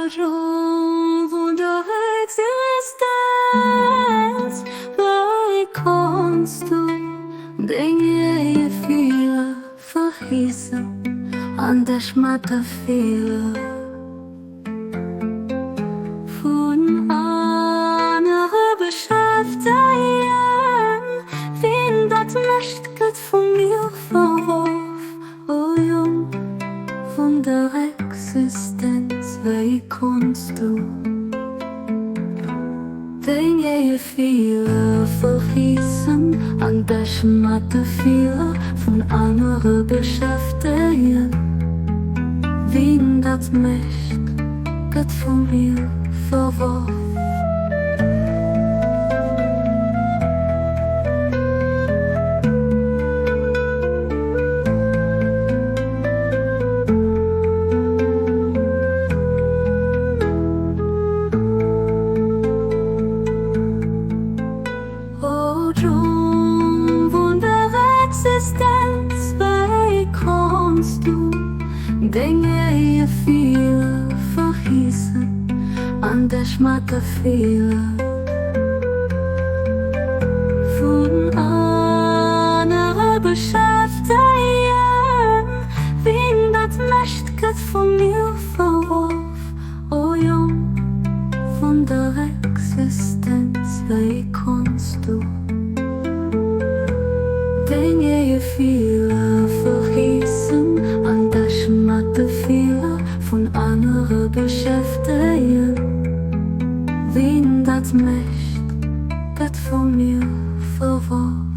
Von der Existenz, wie kannst du Dinge je viele verhießen, an der Schmatte viele von anderen beschäftigen, wen das möcht, geht von mir verworf, oh Jung, von der Existenz, wie kannst du Dinge je viele verhießen, an der Schmatte viele von anderen beschäftigen, wen das möcht, geht von mir verworf. Von der Existenz, wie kannst du Dinge je viele verhießen, an der Schmatte viele von anderen beschäftigen, wen das möcht, geht von mir verworf, oh Jung, von der Existenz, wie kannst du Dinge je viele verhießen, an der Schmatte viele von anderen beschäftigen, wen das möcht, geht von mir verworf.